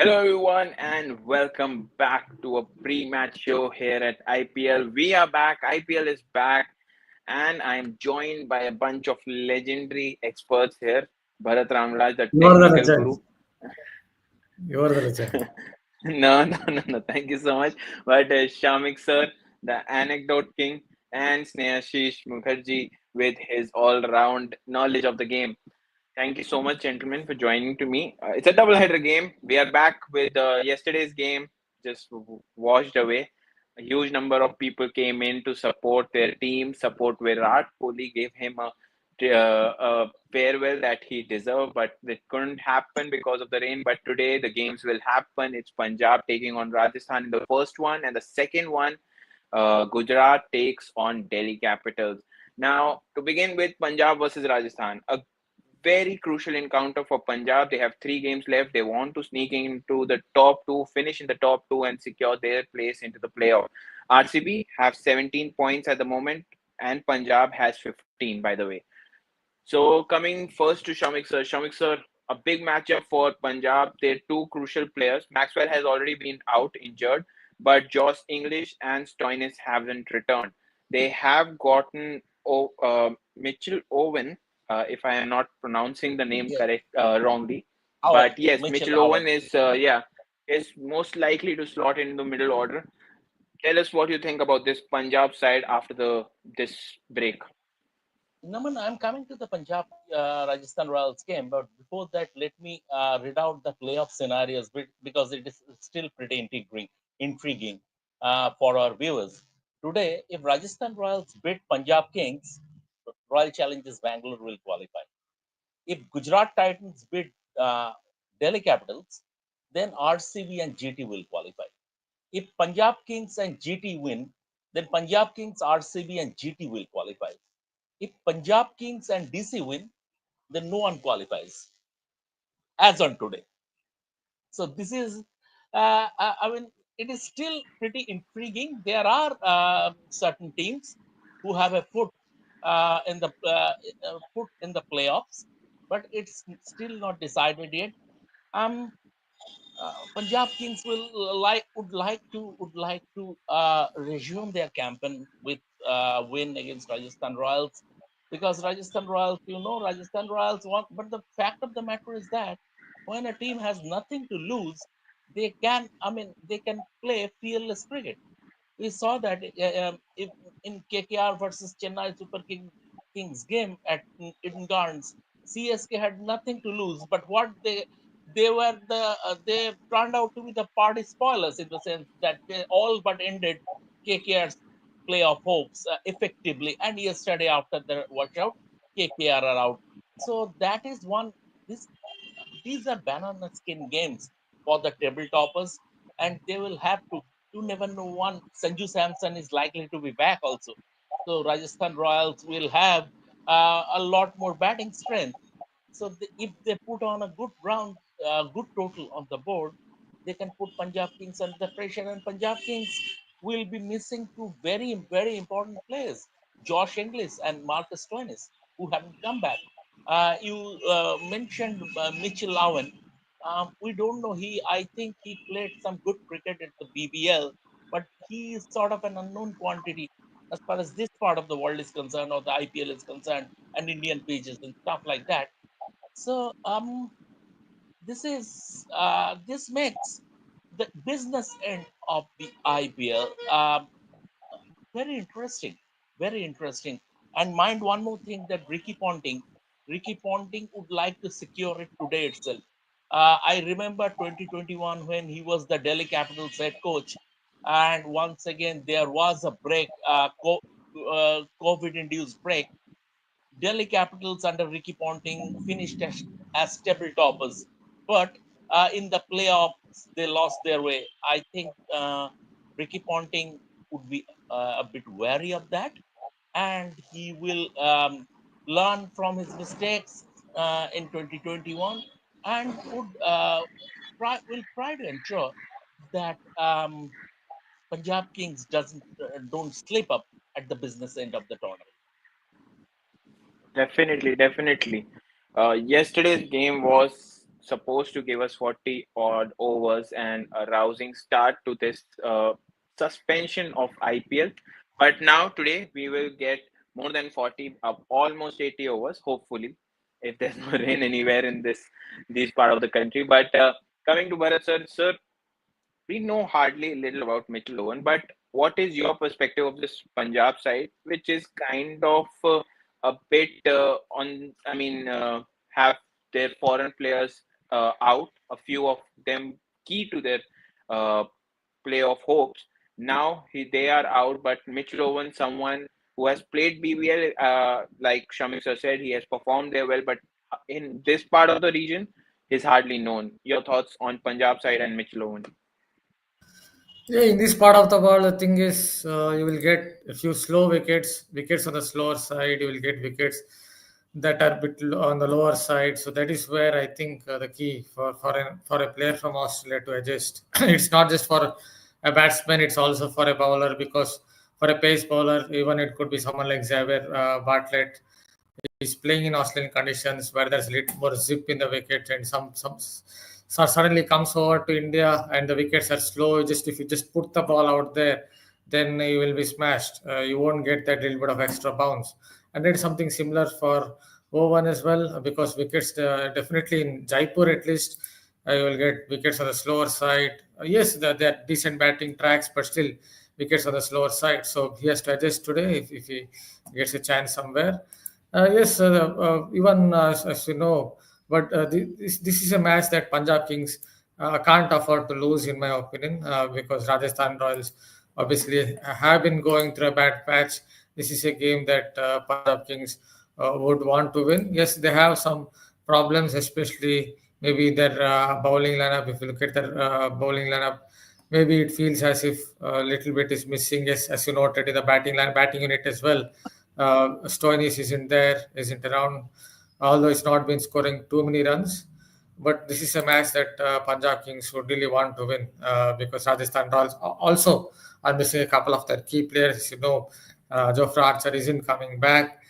Hello, everyone, and welcome back to a pre-match show here at IPL. We are back. IPL is back, and I'm joined by a bunch of legendary experts here. Bharat Ramraj, the You are the technical legend. guru. You are the legend. No. Thank you so much. But Shamik sir, the anecdote king, and Snehashish Mukherjee with his all-round knowledge of the game. Thank you so much, gentlemen, for joining to me. It's a double-header game. We are back with yesterday's game, just washed away. A huge number of people came in to support their team, support Virat Kohli, gave him a farewell that he deserved, but it couldn't happen because of the rain. But today the games will happen. It's Punjab taking on Rajasthan in the first one, and the second one, Gujarat takes on Delhi Capitals. Now, to begin with, Punjab versus Rajasthan, a very crucial encounter for Punjab. They have 3 games left. They want to sneak into the top two, finish in the top two, and secure their place into the playoff. RCB have 17 points at the moment, and Punjab has 15, by the way. So, coming first to Shamik sir. Shamik sir, a big matchup for Punjab. Their two crucial players. Maxwell has already been out injured, but Josh English and Stoinis haven't returned. They have gotten Mitchell Owen, if I am not pronouncing the name Yes, correct wrongly. Owen, But yes, Mitchell Mitchell Owen. Owen is most likely to slot in the middle order. Tell us what you think about this Punjab side after the this break. Naman, I'm coming to the Punjab Rajasthan Royals game, but before that, let me read out the playoff scenarios because it is still pretty intriguing for our viewers. Today, if Rajasthan Royals beat Punjab Kings, Royal Challengers Bangalore will qualify. If Gujarat Titans beat Delhi Capitals, then RCB and GT will qualify. If Punjab Kings and GT win, then Punjab Kings, RCB, and GT will qualify. If Punjab Kings and DC win, then no one qualifies as on today. So this is, I mean, it is still pretty intriguing. There are certain teams who have a foot in the playoffs, but it's still not decided yet. Um, Punjab Kings would like to resume their campaign with win against Rajasthan Royals, because Rajasthan Royals, Rajasthan Royals want. But the fact of the matter is that when a team has nothing to lose, they can play fearless cricket. We saw that if in KKR versus Chennai Kings game at Eden Gardens, CSK had nothing to lose, but what they turned out to be the party spoilers, in the sense that they all but ended KKR's playoff hopes effectively. And yesterday, after the washout, KKR are out. So that is one. This These are banana skin games for the table toppers, and they will have to. You never know. One Sanju Samson is likely to be back also, so Rajasthan Royals will have a lot more batting strength. So if they put on a good total on the board, they can put Punjab Kings under the pressure, and Punjab Kings will be missing two very important players, Josh Inglis and Marcus Stoinis, who haven't come back. You mentioned Mitchell Owen. We don't know. I think he played some good cricket at the BBL, but he is sort of an unknown quantity as far as this part of the world is concerned, or the IPL is concerned, and Indian pitches and stuff like that. So this makes the business end of the IPL very interesting, very interesting. And mind one more thing, that Ricky Ponting would like to secure it today itself. I remember 2021 when he was the Delhi Capitals head coach, and once again there was a break, COVID-induced break. Delhi Capitals under Ricky Ponting finished as table toppers, but in the playoffs they lost their way. I think Ricky Ponting would be a bit wary of that, and he will learn from his mistakes in 2021, and will try to ensure that Punjab Kings doesn't don't slip up at the business end of the tournament. Definitely. Yesterday's game was supposed to give us 40 odd overs and a rousing start to this suspension of IPL. But now today we will get more than 40, almost 80 overs, hopefully, if there's no rain anywhere in this part of the country. But coming to Bharat sir, we know hardly little about Mitchell Owen, but what is your perspective of this Punjab side, which is kind of a bit have their foreign players out, a few of them key to their uh, playoff hopes. Now they are out, but Mitchell Owen, someone who has played BBL, like Shamik sir said, he has performed there well, but in this part of the region, he's hardly known. Your thoughts on Punjab side and Mitchell Owen? Yeah, in this part of the world, the thing is, you will get a few slow wickets, wickets on the slower side. You will get wickets that are on the lower side. So that is where I think the key for a player from Australia to adjust. It's not just for a batsman; it's also for a bowler, because for a pace bowler, even it could be someone like Xavier Bartlett. He's playing in Australian conditions where there's a little more zip in the wicket, and some so suddenly comes over to India and the wickets are slow. Just if you just put the ball out there, then you will be smashed. You won't get that little bit of extra bounce. And then something similar for Owen as well, because wickets definitely in Jaipur at least, you will get wickets on the slower side. Yes, they're decent batting tracks, but still wickets on the slower side. So he has to adjust today if he gets a chance somewhere. Yes, even as you know, but this is a match that Punjab Kings can't afford to lose, in my opinion, because Rajasthan Royals obviously have been going through a bad patch. This is a game that Punjab Kings would want to win. Yes, they have some problems, especially maybe their bowling lineup. If you look at their bowling lineup, maybe it feels as if a little bit is missing. Yes, as you noted in the batting unit as well. Stoinis isn't there, isn't around, although it's not been scoring too many runs. But this is a match that Punjab Kings would really want to win, because Rajasthan Royals also are missing a couple of their key players. You know, Jofra Archer isn't coming back.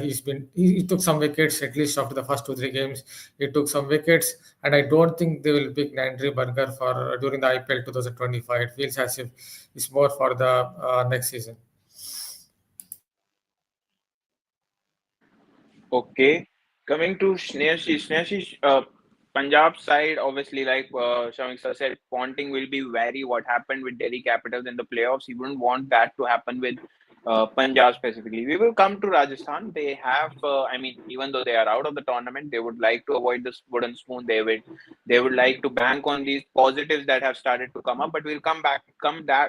He took some wickets at least after the first 2 3 games. He took some wickets, and I don't think they will pick Nandri Burger for during the IPL 2025. It feels as if it's more for the next season. Okay. Coming to Sneha, Punjab side, obviously, like Shamik sir said, Ponting will be wary what happened with Delhi Capitals in the playoffs. He wouldn't want that to happen with Punjab specifically. We will come to Rajasthan. They have, even though they are out of the tournament, they would like to avoid this wooden spoon. They would like to bank on these positives that have started to come up. But we'll come back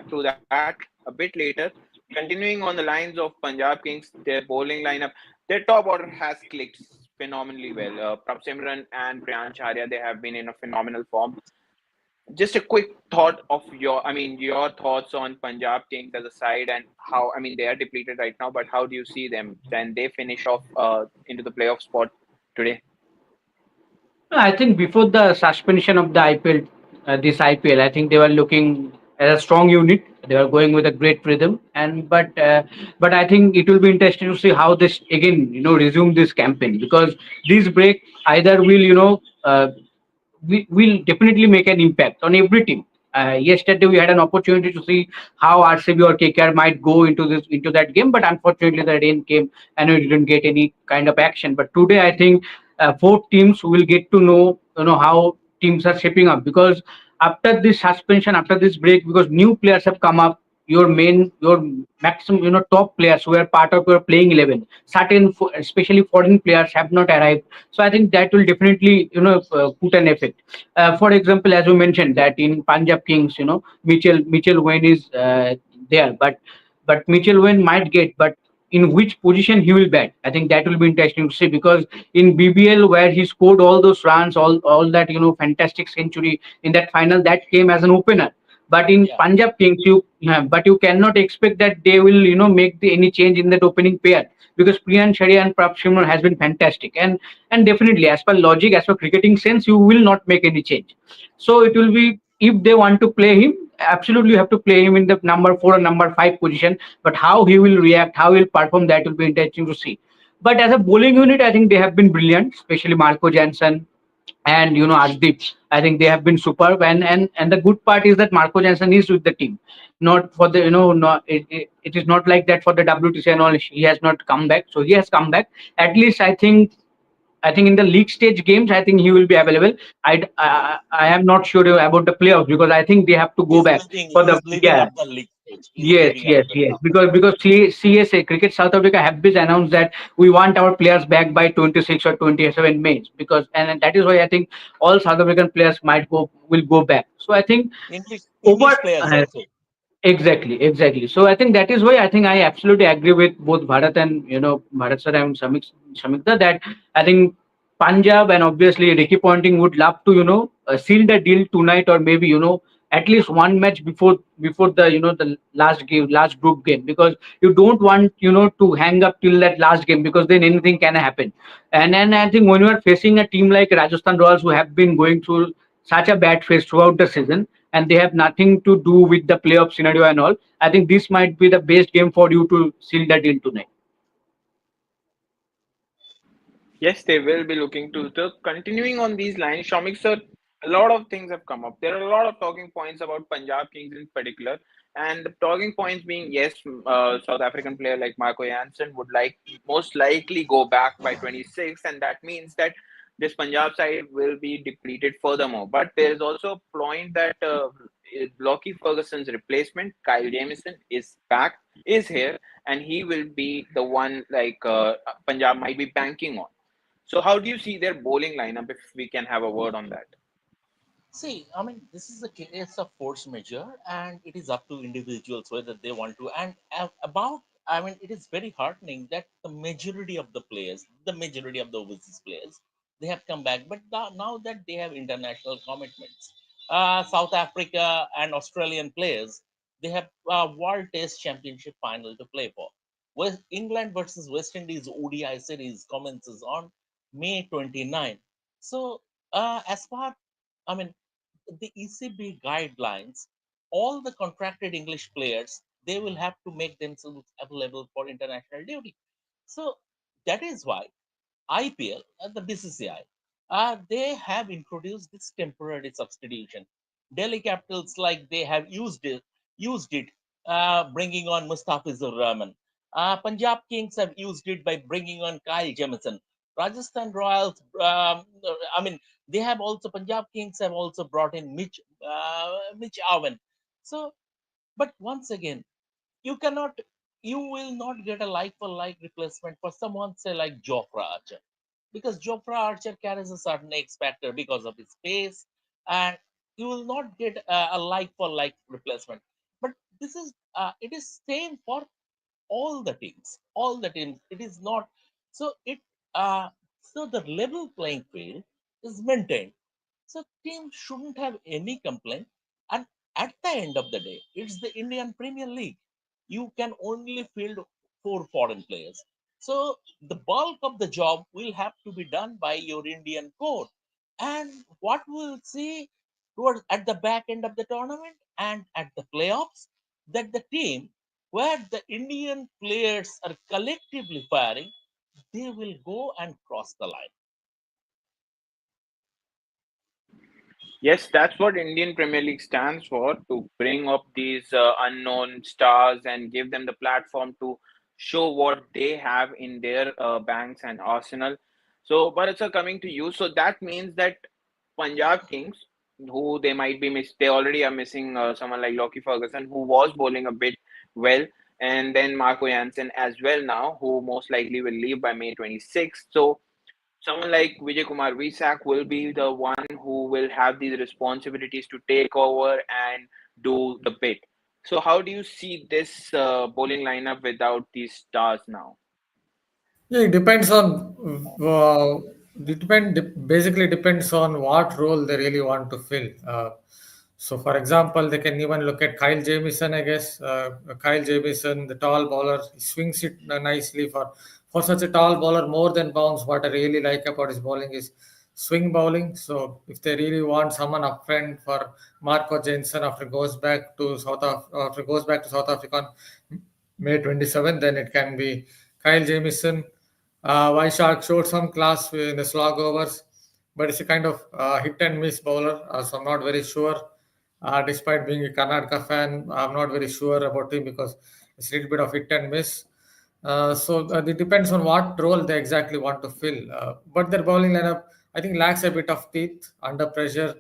to that a bit later. Continuing on the lines of Punjab Kings, their bowling lineup, their top order has clicked phenomenally well. Prab Simran and Priyansh Arya, they have been in a phenomenal form. Just a quick thought of your thoughts on Punjab Kings as a side and how, they are depleted right now, but how do you see them? Then they finish off into the playoff spot today. I think before the suspension of the IPL, this IPL, I think they were looking as a strong unit. They were going with a great rhythm, and but I think it will be interesting to see how this again, resume this campaign, because this break either will, we will definitely make an impact on every team. Yesterday we had an opportunity to see how RCB or KKR might go into that game, but unfortunately the rain came and we didn't get any kind of action. But today I think both teams will get to know how teams are shaping up, because after this suspension, after this break, because new players have come up, your maximum top players who are part of your playing 11, certain especially foreign players have not arrived. So I think that will definitely put an effect. For example, as you mentioned that in Punjab Kings, Mitchell Wayne is there, but Mitchell Wayne might get, but in which position he will bat, I think that will be interesting to see, because in BBL where he scored all those runs, all that fantastic century in that final, that came as an opener. But in Yeah. Punjab Kings, but you cannot expect that they will make any change in that opening pair, because Priyan Sharia and Prap Shimron has been fantastic, and definitely as per logic, as per cricketing sense, you will not make any change. So it will be, if they want to play him, absolutely you have to play him in the number 4 or number 5 position. But how he will react, how he will perform, that will be interesting to see. But as a bowling unit, I think they have been brilliant, especially Marco Jansen, and Arshdeep. I think they have been superb, and the good part is that Marco Jansen is with the team, not for the not it is not like that for the WTC and all. He has not come back, so he has come back. At least I think in the league stage games, I think he will be available. I am not sure about the playoffs because I think they have to go back for the He's leaving yeah. after league stage. He's Yes, leaving yes, after yes. after Because CSA Cricket South Africa have been announced that we want our players back by 26 or 27 May because and that is why I think all South African players will go back. So I think over English players also. exactly, exactly. So I think that is why I think I absolutely agree with both Bharat and Bharat sir and Shamikta that I think Punjab and obviously Ricky Ponting would love to seal the deal tonight or maybe at least one match before the the last group game because you don't want to hang up till that last game because then anything can happen. And then I think when you are facing a team like Rajasthan Royals who have been going through such a bad phase throughout the season and they have nothing to do with the playoff scenario and all. I think this might be the best game for you to seal the deal tonight. Yes, they will be looking to the continuing on these lines. Shamik sir, a lot of things have come up. There are a lot of talking points about Punjab Kings in particular, and the talking points being yes, South African player like Marco Jansen would like most likely go back by 26, and that means that this Punjab side will be depleted furthermore. But there is also a point that Lockie Ferguson's replacement, Kyle Jamieson, is back, is here, and he will be the one like Punjab might be banking on. So how do you see their bowling lineup if we can have a word on that? See, I mean, this is a case of force majeure, and it is up to individuals whether they want to. And I mean, it is very heartening that the majority of the players, the majority of the overseas players, they have come back. But now that they have international commitments, South Africa and Australian players, they have World Test Championship final to play for. West England versus West Indies ODI series commences on May 29. So, as far I mean, the ECB guidelines, all the contracted English players, they will have to make themselves available for international duty. So that is why IPL and the BCCI, they have introduced this temporary substitution. Delhi Capitals, like they have used it, bringing on Mustafizur Rahman. Punjab Kings have used it by bringing on Kyle Jamieson. Rajasthan Royals, I mean, they have also Punjab Kings have also brought in Mitch Owen. So, but once again, you cannot, you will not get a like for like replacement for someone say like Jofra Archer because Jofra Archer carries a certain X factor because of his pace, and you will not get a like for like replacement. But this is it is same for all the teams. It is not so it uh, so the level playing field is maintained. So teams shouldn't have any complaint. And at the end of the day, it's the Indian Premier League. You can only field four foreign players. So the bulk of the job will have to be done by your Indian core. And what we'll see towards at the back end of the tournament and at the playoffs, that the team where the Indian players are collectively firing, they will go and cross the line. Yes, that's what Indian Premier League stands for, to bring up these unknown stars and give them the platform to show what they have in their banks and arsenal. So, but it's coming to you. So that means that Punjab Kings, who they might be they already are missing someone like Lockie Ferguson, who was bowling a bit well, and then Marco Jansen as well now, who most likely will leave by May 26th. So someone like Vijay Kumar Visak will be the one who will have these responsibilities to take over and do the bit. So, how do you see this bowling lineup without these stars now? Yeah, it depends on basically depends on what role they really want to fill. So, for example, they can even look at Kyle Jamieson. I guess Kyle Jamieson, the tall bowler, he swings it nicely for such a tall bowler. More than bounce, what I really like about his bowling is swing bowling. So, if they really want someone up front for Marco Jensen after goes back to South Africa on May 27th, then it can be Kyle Jamieson. Vaishak showed some class in the slog overs. but it's a kind of hit and miss bowler. So I'm not very sure. Despite being a Karnataka fan, I'm not very sure about him because it's a little bit of hit and miss. So it depends on what role they exactly want to fill. But their bowling lineup, I think, lacks a bit of teeth under pressure.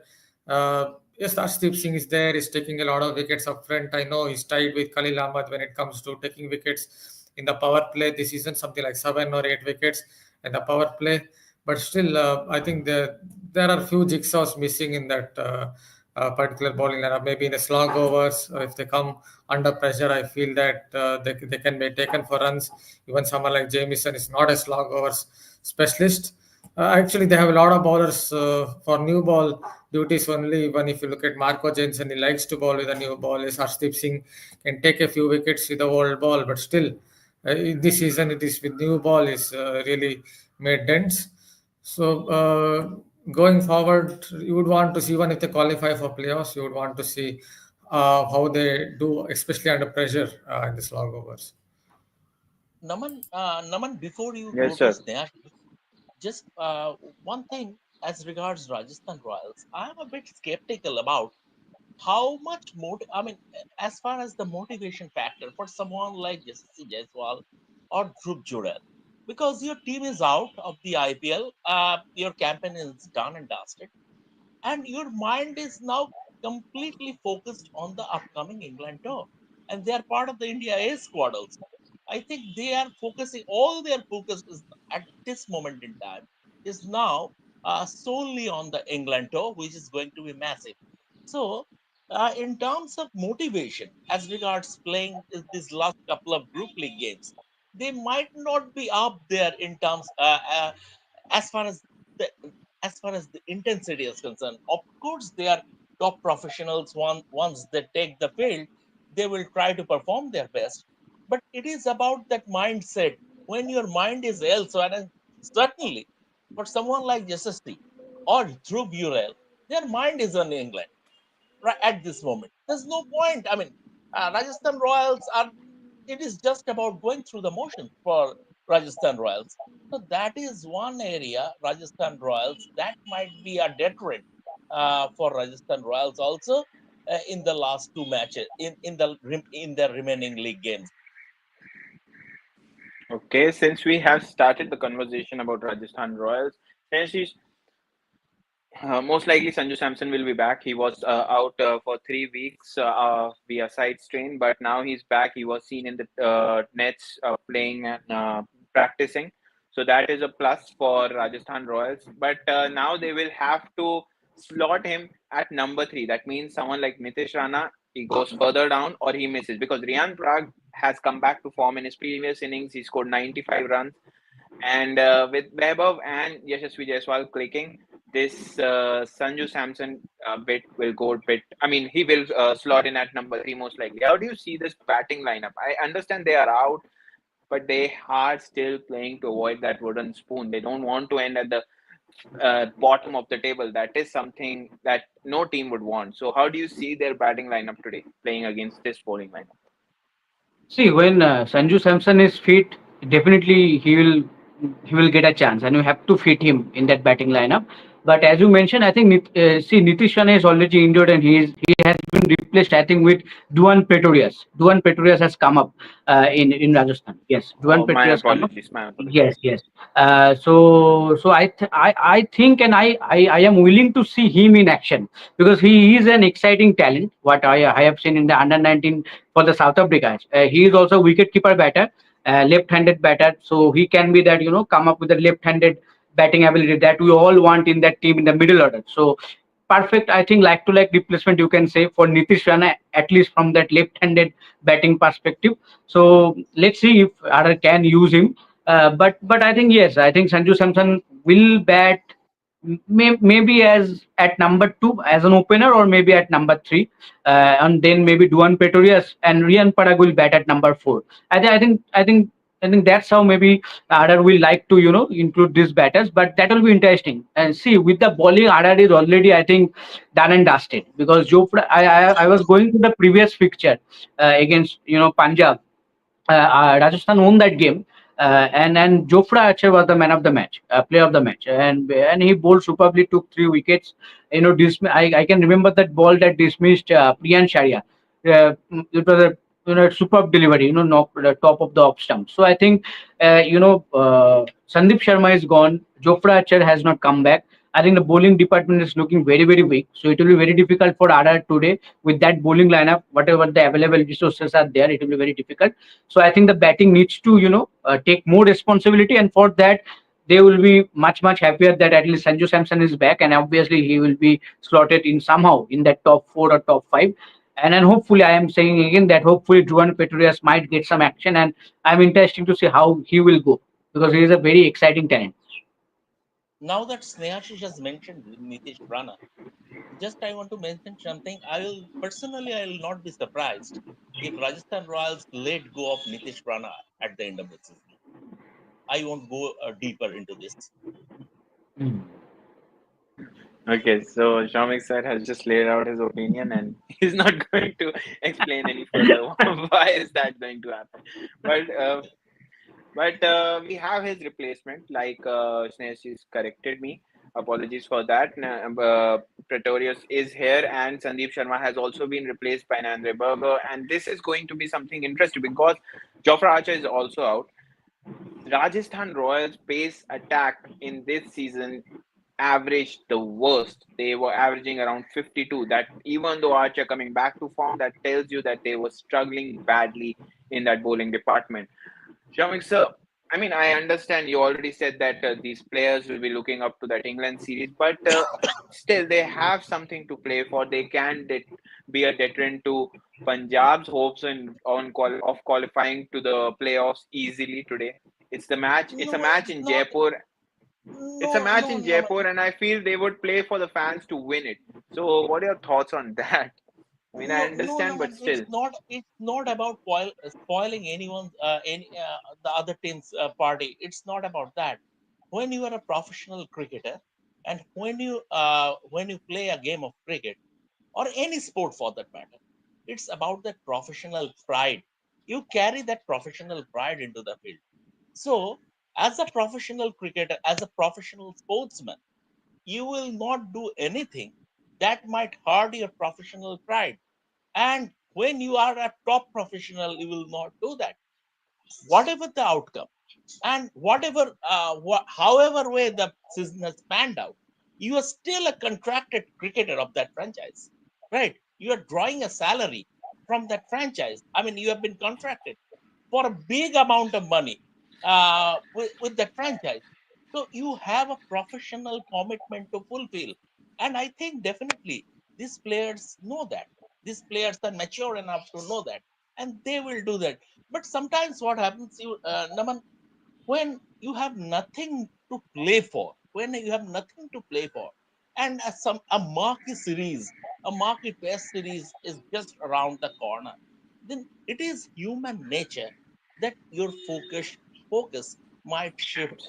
Yes, Arshdeep Singh is there. He's taking a lot of wickets up front. I know he's tied with Khalil Ahmad when it comes to taking wickets in the power play this season, something like 7 or 8 wickets in the power play. But still, I think there are few jigsaws missing in that particular bowling lineup. Maybe in the slog overs, if they come under pressure, I feel that they can be taken for runs. Even someone like Jamieson is not a slog overs specialist. Actually, they have a lot of bowlers for new ball duties only. Even if you look at Marco Jensen, he likes to bowl with a new ball. As Harshdeep Singh can take a few wickets with the old ball, but still, in this season, it is with new ball is really made dents. So going forward, you would want to see, even if they qualify for playoffs, you would want to see how they do, especially under pressure in the slog overs. Naman, before you Yes, go to sir. Sneha, just one thing as regards Rajasthan Royals, I'm a bit skeptical about how much I mean, as far as the motivation factor for someone like Yashasvi Jaiswal or Dhruv Jurel, because your team is out of the IPL, your campaign is done and dusted, and your mind is now completely focused on the upcoming England tour, and they are part of the India A squad also. I think they are focusing, all their focus is at this moment in time is now solely on the England tour, which is going to be massive. So, in terms of motivation, as regards playing these last couple of group league games, they might not be up there in terms as far as the as far as the intensity is concerned. Of course, they are top professionals. Once they take the field, they will try to perform their best. But it is about that mindset. When your mind is elsewhere, and certainly for someone like Yashasvi or Dhruv Burel, their mind is on England right at this moment. There's no point. I mean, Rajasthan Royals are. It is just about going through the motions for Rajasthan Royals. So that is one area, Rajasthan Royals, that might be a deterrent for Rajasthan Royals also in the last two matches in the remaining league games. Okay, since we have started the conversation about Rajasthan Royals, since most likely Sanju Samson will be back. He was out for 3 weeks via side strain, but now he's back. He was seen in the nets playing and practicing. So that is a plus for Rajasthan Royals. But now they will have to slot him at number three. That means someone like Nitish Rana, he goes further down or he misses because Riyan Prag has come back to form in his previous innings. He scored 95 runs. And with Vaibhav and Yashasvi Jaiswal clicking, this Sanju Samson bit will go bit. I mean, he will slot in at number three most likely. How do you see this batting lineup? I understand they are out, but they are still playing to avoid that wooden spoon. They don't want to end at the bottom of the table. That is something that no team would want. So, how do you see their batting lineup today playing against this bowling lineup? See, when Sanju Samson is fit, definitely he will get a chance, and you have to fit him in that batting lineup. But as you mentioned, I think Nitish Rana is already injured, and he has been replaced. I think with Duan Pretorius. Duan Pretorius has come up in Rajasthan. Yes, Duan Oh, my Pretorius come up. apologies. My Yes, apologies. yes. So I think, and I am willing to see him in action because he is an exciting talent. What I have seen in the under 19 for the South Africa, he is also wicket keeper batter, left-handed batter. So he can be that, come up with a left-handed batting ability that we all want in that team in the middle order. So perfect, I think, like to like replacement you can say for Nitish Rana, at least from that left-handed batting perspective. So let's see if RR can use him. But I think, yes, I think Sanju Samson will bat maybe as at number two as an opener, or maybe at number three, and then maybe Duan Pretorius and Rian Parag will bat at number four. I think that's how maybe RR will like to include these batters, but that will be interesting. And see, with the bowling, RR is already, I think, done and dusted because Jofra. I was going to the previous fixture against Punjab. Rajasthan won that game. And Jofra Archer was the man of the match, player of the match, and he bowled superbly, took 3 wickets. I can remember that ball that dismissed Priyan Sharia. It was a superb delivery, knocked the top of the off stump. So I think Sandeep Sharma is gone. Jofra Archer has not come back. I think the bowling department is looking very, very weak. So it will be very difficult for RR today with that bowling lineup. Whatever the available resources are there, it will be very difficult. So I think the batting needs to, take more responsibility, and for that, they will be much, much happier that at least Sanju Samson is back, and obviously he will be slotted in somehow in that top four or top five. And then hopefully, I am saying again that hopefully Juan Petrolias might get some action, and I'm interested to see how he will go because he is a very exciting talent. Now that Snehashish has mentioned Nitish Rana, just I want to mention something. I will not be surprised if Rajasthan Royals let go of Nitish Rana at the end of the season. I won't go deeper into this. Mm. Okay, so Shamik sir has just laid out his opinion and he's not going to explain any further why is that going to happen. But we have his replacement, like Sneha has corrected me. Apologies for that. Pretorius is here, and Sandeep Sharma has also been replaced by Nandre Berger. And this is going to be something interesting because Jofra Archer is also out. Rajasthan Royals' pace attack in this season averaged the worst. They were averaging around 52. That even though Archer coming back to form, that tells you that they were struggling badly in that bowling department. Shamik sir, I mean, I understand you already said that these players will be looking up to that England series, but still they have something to play for. They can be a deterrent to Punjab's hopes of qualifying to the playoffs easily today. It's the match. It's a No, match it's in not. Jaipur. It's a No, match no, in no. Jaipur, and I feel they would play for the fans to win it. So, what are your thoughts on that? I mean, I No, understand, but Naman, it's still. not. It's not about spoiling anyone's the other team's party. It's not about that. When you are a professional cricketer, and when you play a game of cricket or any sport for that matter, it's about that professional pride. You carry that professional pride into the field. So, as a professional cricketer, as a professional sportsman, you will not do anything that might hurt your professional pride. And when you are a top professional, you will not do that. Whatever the outcome, and however way the season has panned out, you are still a contracted cricketer of that franchise, right? You are drawing a salary from that franchise. I mean, you have been contracted for a big amount of money with that franchise. So you have a professional commitment to fulfill. And I think definitely these players know that. These players are mature enough to know that. And they will do that. But sometimes what happens, Naman, when you have nothing to play for, when you have nothing to play for, and a marquee test series is just around the corner, then it is human nature that your focus might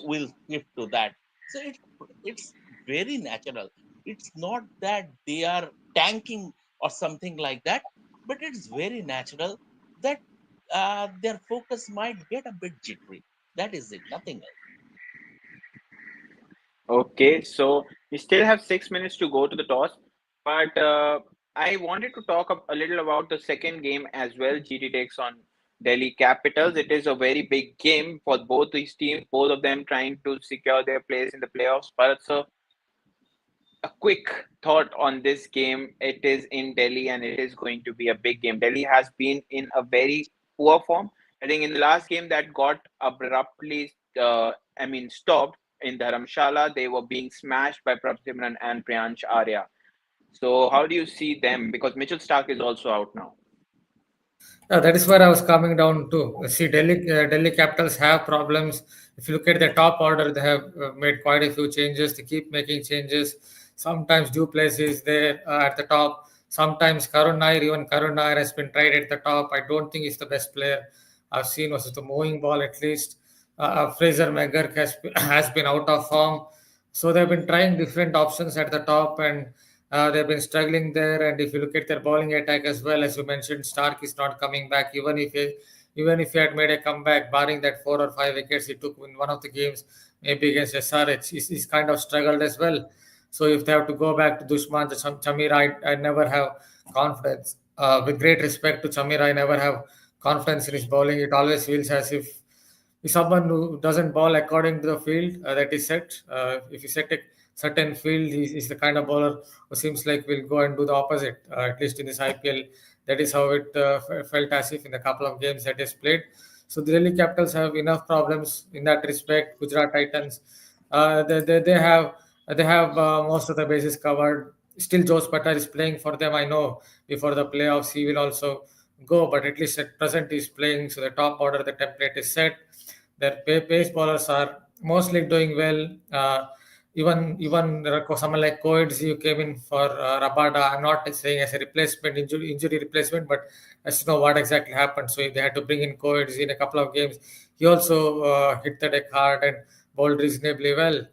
will shift to that. So it's very natural. It's not that they are tanking or something like that, but it's very natural that their focus might get a bit jittery. That is it, nothing else. Okay, so we still have 6 minutes to go to the toss, but I wanted to talk a little about the second game as well. GT takes on Delhi Capitals. It is a very big game for both these teams, both of them trying to secure their place in the playoffs. But so a quick thought on this game. It is in Delhi and it is going to be a big game. Delhi has been in a very poor form. I think in the last game that got abruptly, stopped in Dharamshala, they were being smashed by Prabhsimran and Priyansh Arya. So how do you see them? Because Mitchell Stark is also out now. That is where I was coming down to. See, Delhi Capitals have problems. If you look at the top order, they have made quite a few changes. They keep making changes. Sometimes Duplessis is there at the top. Sometimes even Karun Nair has been tried at the top. I don't think he's the best player I've seen versus the moving ball at least. Fraser McGurk has been out of form. So they've been trying different options at the top, and they've been struggling there. And if you look at their bowling attack as well, as you mentioned, Stark is not coming back. Even if even if he had made a comeback, barring that 4 or 5 wickets he took in one of the games, maybe against SRH, he's kind of struggled as well. So if they have to go back to Dushman, Chamira, I never have confidence. With great respect to Chamira, I never have confidence in his bowling. It always feels as if he's someone who doesn't bowl according to the field that is set. If you set a certain field, he's the kind of bowler who seems like will go and do the opposite. At least in this IPL, that is how it felt as if in the couple of games that is played. So the Delhi Capitals have enough problems in that respect. Gujarat Titans, they have most of the bases covered. Still, Jose Butler is playing for them. I know before the playoffs he will also go, but at least at present he's playing. So the top order, the template is set. Their pace bowlers are mostly doing well. Even someone like Coeds, who came in for Rabada. I'm not saying as a replacement, injury replacement, but as you know what exactly happened. So they had to bring in Coeds in a couple of games. He also hit the deck hard and bowled reasonably well.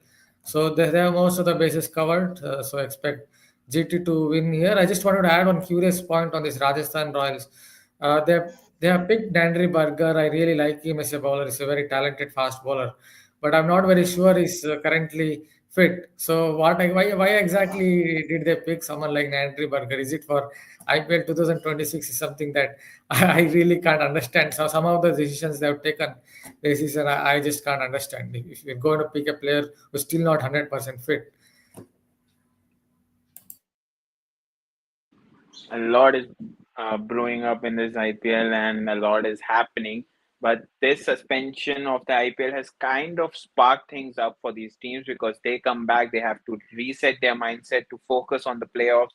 So they have most of the bases covered. So expect GT to win here. I just wanted to add one curious point on this Rajasthan Royals. They have picked Dandry Burger. I really like him as a bowler. He's a very talented fast bowler, but I'm not very sure he's currently fit. So why exactly did they pick someone like Dandry Burger? Is it for IPL 2026? Is something that I really can't understand. So some of the decisions they have taken this season, I just can't understand. If you're going to pick a player who's still not 100% fit. A lot is brewing up in this IPL and a lot is happening. But this suspension of the IPL has kind of sparked things up for these teams because they come back, they have to reset their mindset to focus on the playoffs.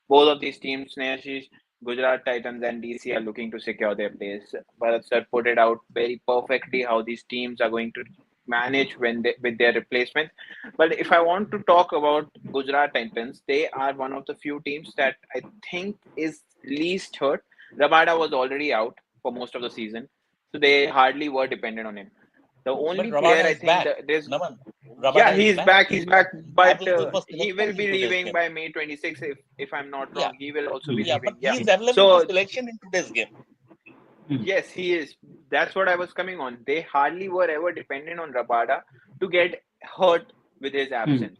Both of these teams, Snehashish, Gujarat Titans and DC are looking to secure their place. Bharat sir put it out very perfectly how these teams are going to manage when they, with their replacements. But if I want to talk about Gujarat Titans, they are one of the few teams that I think is least hurt. Rabada was already out for most of the season, so they hardly were dependent on him. The But only player Rabada I is think back. that there's Naman, yeah, Rabada is he's back. back. He's back, but Available for he selection will be in today's leaving game. by May 26th. If I'm not Yeah, wrong, he will also be Mm. yeah, but leaving. Yeah. he is available for So selection in today's game. Mm. yes, he is. That's what I was coming on. They hardly were ever dependent on Rabada to get hurt with his Mm. absence.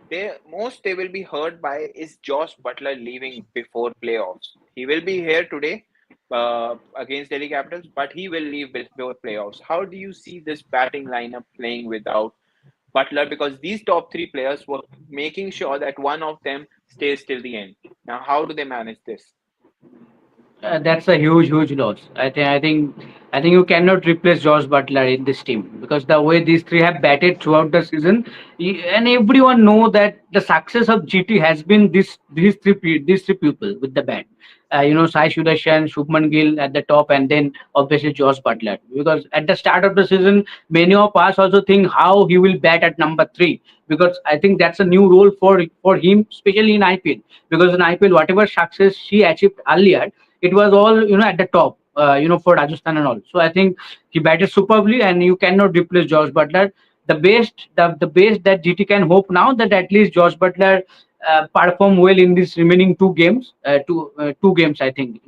They will be hurt by is Josh Butler leaving before playoffs. He will be here today against Delhi Capitals, but he will leave before playoffs. How do you see this batting lineup playing without Butler? Because these top three players were making sure that one of them stays till the end. Now, how do they manage this? That's a huge loss. I think you cannot replace Josh Butler in this team because the way these three have batted throughout the season, and everyone know that the success of GT has been these three people with the bat. Sai Sudarshan, Shubman Gill at the top, and then obviously Josh Butler. Because at the start of the season, many of us also think how he will bat at number three because I think that's a new role for him, especially in IPL. Because in IPL, whatever success he achieved earlier, it was all at the top. For Rajasthan and all. So I think he batted superbly, and you cannot replace Josh Butler. The best that GT can hope now that at least Josh Butler perform well in these remaining two games. Two games, I think.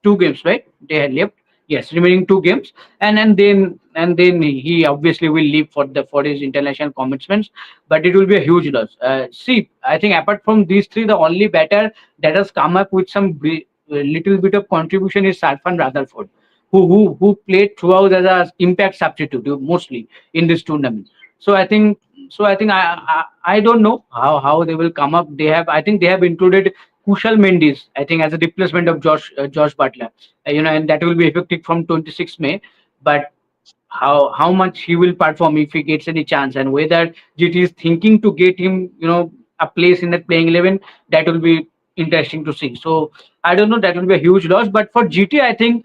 2 games, right? They had left. Yes, remaining 2 games, and then he obviously will leave for his international commitments. But it will be a huge loss. See, I think apart from these three, the only batter that has come up with some little bit of contribution is Sarfan Rutherford, who played throughout as a impact substitute mostly in this tournament. So I think I don't know how they will come up. I think they have included Kushal Mendes, I think, as a replacement of Josh Butler, and that will be effective from 26 May. But how much he will perform if he gets any chance, and whether GT is thinking to get him, a place in that playing 11, that will be interesting to see. So I don't know. That will be a huge loss. But for GT, I think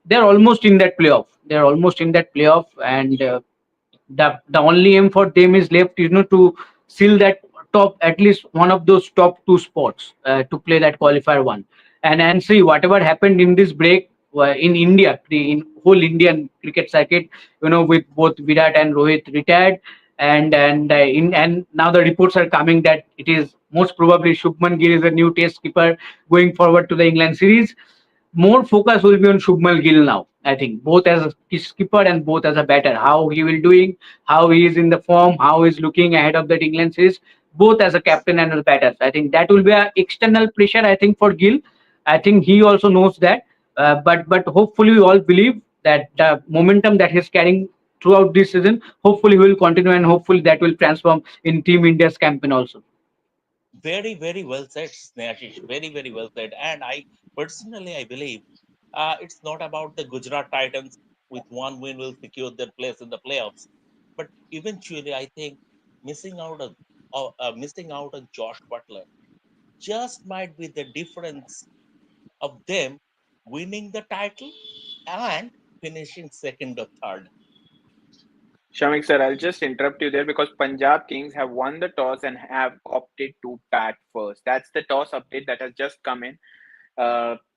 they're almost in that playoff. They're almost in that playoff, and the only aim for them is left, to seal that top, at least one of those top two spots, to play that qualifier one, and see whatever happened in this break, in India, in whole Indian cricket circuit, with both Virat and Rohit retired, and now the reports are coming that it is most probably Shubman Gill is a new test keeper going forward to the England series. more focus will be on Shubmal Gill now. I think both as a skipper and both as a batter, how he will doing, how he is in the form, how he's looking ahead of that England series, both as a captain and as a batter. I think that will be an external pressure. I think for Gill, I think he also knows that. But hopefully we all believe that the momentum that he's carrying throughout this season, hopefully he will continue and hopefully that will transform in Team India's campaign also. Very, very well said, Snehashish. Very, very well said. And I personally, I believe it's not about the Gujarat Titans with one win will secure their place in the playoffs. But eventually, I think missing out missing out on Josh Butler just might be the difference of them winning the title and finishing second or third. Shamik sir, I'll just interrupt you there because Punjab Kings have won the toss and have opted to bat first. That's the toss update that has just come in.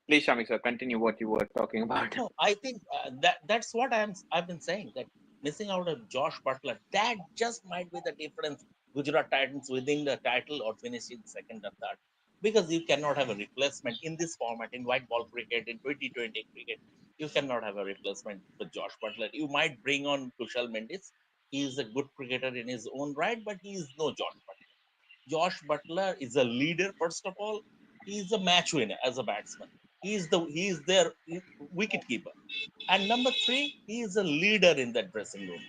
Please, Shamik sir, continue what you were talking about. No, I think that's what I've been saying, that missing out of Josh Butler, that just might be the difference. Gujarat Titans winning the title or finishing second or third, because you cannot have a replacement in this format, in white ball cricket, in 2020 cricket. You cannot have a replacement for Josh Butler. You might bring on Kushal Mendis. He is a good cricketer in his own right, but he is no Josh Butler. Josh Butler is a leader. First of all, he is a match winner as a batsman. He is their wicket keeper. And number three, he is a leader in that dressing room.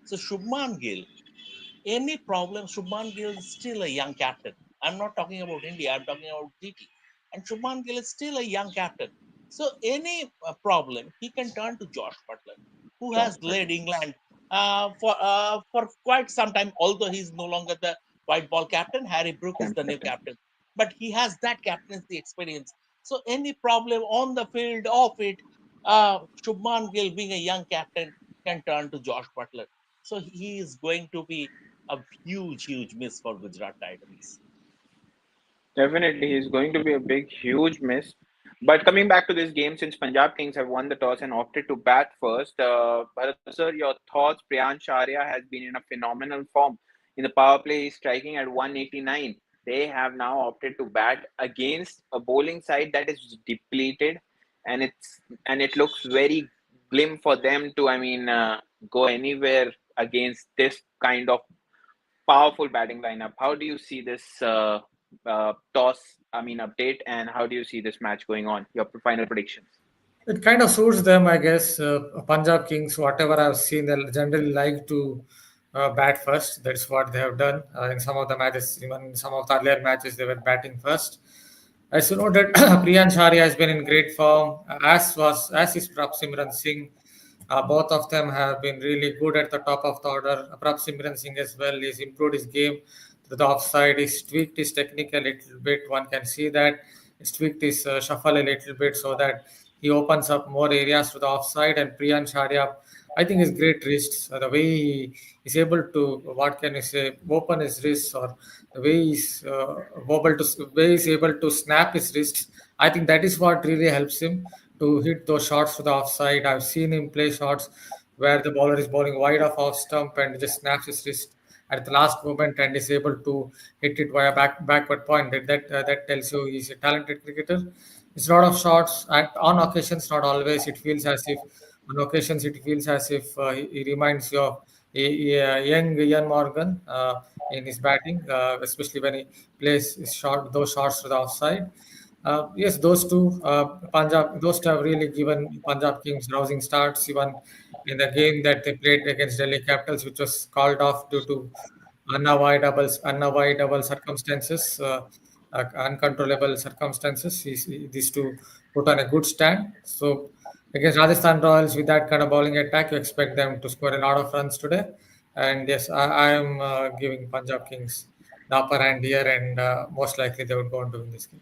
So Shubman Gill, any problem, Shubman Gill is still a young captain. I'm not talking about India, I'm talking about GT. And Shubman Gill is still a young captain. So any problem, he can turn to Josh Butler, who Josh has led Butler. England for quite some time, although he's no longer the white ball captain. Harry Brook is Camp the new captain. captain. But he has that captaincy experience. So any problem on the field, off it, Shubman Gill, being a young captain, can turn to Josh Butler. So he is going to be a huge, huge miss for Gujarat Titans. Definitely, he's going to be a big, huge miss. But coming back to this game, since Punjab Kings have won the toss and opted to bat first, Bharat sir, your thoughts? Priyansh Arya has been in a phenomenal form. In the power play, he's striking at 189. They have now opted to bat against a bowling side that is depleted, and it looks very glim for them to, go anywhere against this kind of powerful batting lineup. How do you see this update, and how do you see this match going on? Your final predictions. It kind of suits them, I guess. Punjab Kings, whatever I've seen, they generally like to bat first. That's what they have done in some of the matches. Even in some of the earlier matches, they were batting first. As you know that Priyan Sharia has been in great form, as is Prabhsimran Singh. Both of them have been really good at the top of the order. Prabhsimran Singh as well. He's improved his game to the offside. He's tweaked his technique a little bit. One can see that he's tweaked his shuffle a little bit so that he opens up more areas to the offside. And Priyan Sharia, I think his great wrists, the way he is able to, what can you say, open his wrists, or the way he's able to snap his wrists. I think that is what really helps him to hit those shots to the offside. I've seen him play shots where the bowler is bowling wide off stump and just snaps his wrist at the last moment and is able to hit it via backward point. That tells you he's a talented cricketer. It's a lot of shots. On occasions, not always. It feels as if on occasions it feels as if he reminds you of a young Ian Morgan in his batting, especially when he plays his those shots to the offside. Yes, those two have really given Punjab Kings rousing starts, even in the game that they played against Delhi Capitals, which was called off due to unavoidable circumstances, uncontrollable circumstances. These two put on a good stand. So against Rajasthan Royals, with that kind of bowling attack, you expect them to score a lot of runs today. And yes, I am giving Punjab Kings the upper hand here, and most likely they would go on to win this game.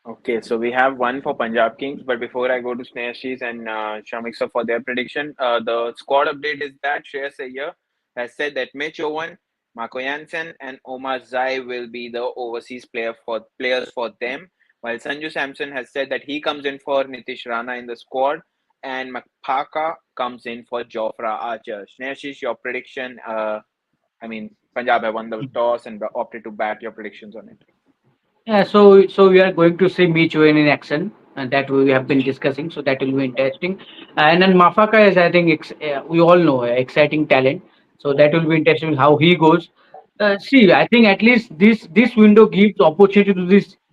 Okay, so we have one for Punjab Kings, but before I go to Snehashis and Shamik sir for their prediction, the squad update is that Shreyas Iyer has said that Mitch Owen, Marco Jansen, and Omar Zai will be the overseas players for them, while Sanju Samson has said that he comes in for Nitish Rana in the squad, and Makpaka comes in for Jofra Archer. Snehashis, your prediction? Punjab have won the toss and opted to bat. Your predictions on it? Yeah, so we are going to see Mitch Owen in action, and that we have been discussing. So that will be interesting. And then Mafaka is, I think, we all know, exciting talent. So that will be interesting how he goes. See, I think at least this window gives opportunity to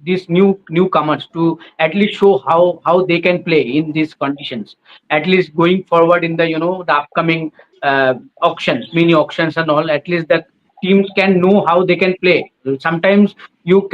these newcomers to at least show how they can play in these conditions. At least going forward in the the upcoming auctions, mini auctions and all. At least the teams can know how they can play. Sometimes you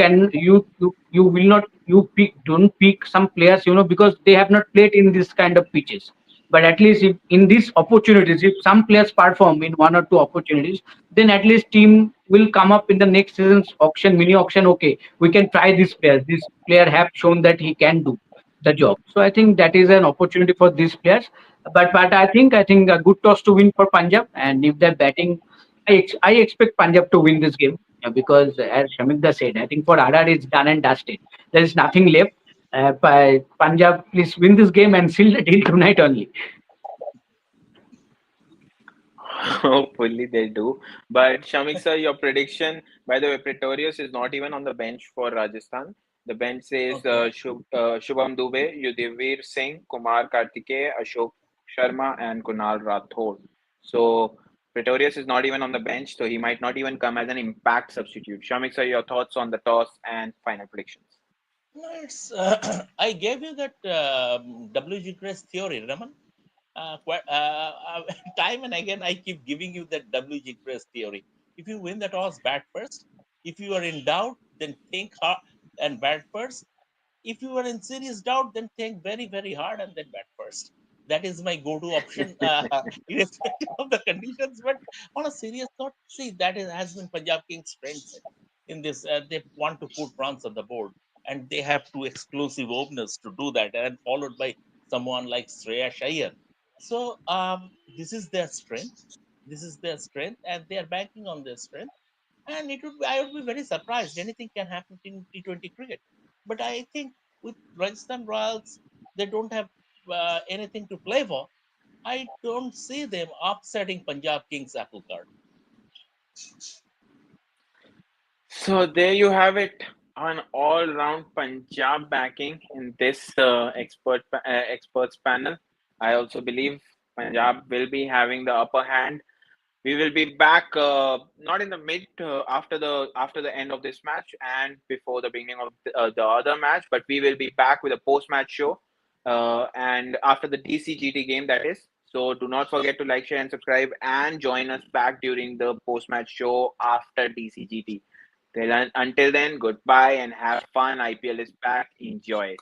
will not you pick don't pick some players because they have not played in this kind of pitches, but at least if in these opportunities, if some players perform in one or two opportunities, then at least team will come up in the next season's auction, mini auction. Okay, we can try this player have shown that he can do the job. So I think that is an opportunity for these players. But I think a good toss to win for Punjab, and if they're batting, I expect Punjab to win this game, because as Shamikda said, I think for RR it's done and dusted. There is nothing left. Punjab, please win this game and seal the deal tonight only. Hopefully they do. But Shamik sir, your prediction, by the way, Pretorius is not even on the bench for Rajasthan. The bench says Okay. Shubham Dubey, Yudhivir Singh, Kumar Kartikeya, Ashok Sharma, and Kunal Rathod. So Pretorius is not even on the bench, so he might not even come as an impact substitute. Shamik sir, your thoughts on the toss and final predictions? No, it's I gave you that WG Grace theory, Raman. Time and again, I keep giving you that WG Grace theory. If you win the toss, bat first. If you are in doubt, then think hard and bat first. If you are in serious doubt, then think very, very hard and then bat first. That is my go-to option, irrespective of the conditions. But on a serious note, see, has been Punjab Kings' strength in this. They want to put runs on the board, and they have two exclusive openers to do that, and followed by someone like Shreya Iyer. So this is their strength. This is their strength, and they are banking on their strength. And I would be very surprised. Anything can happen in T20 cricket. But I think with Rajasthan Royals, they don't have anything to play for. I don't see them upsetting Punjab Kings apple cart. So there you have it, an all-round Punjab backing in this experts panel. I also believe Punjab will be having the upper hand. We will be back not in the mid after the end of this match and before the beginning of the other match, but we will be back with a post-match show and after the DCGT game, that is. So do not forget to like, share, and subscribe, and join us back during the post-match show after DCGT. Until then, goodbye and have fun. IPL is back. Enjoy it.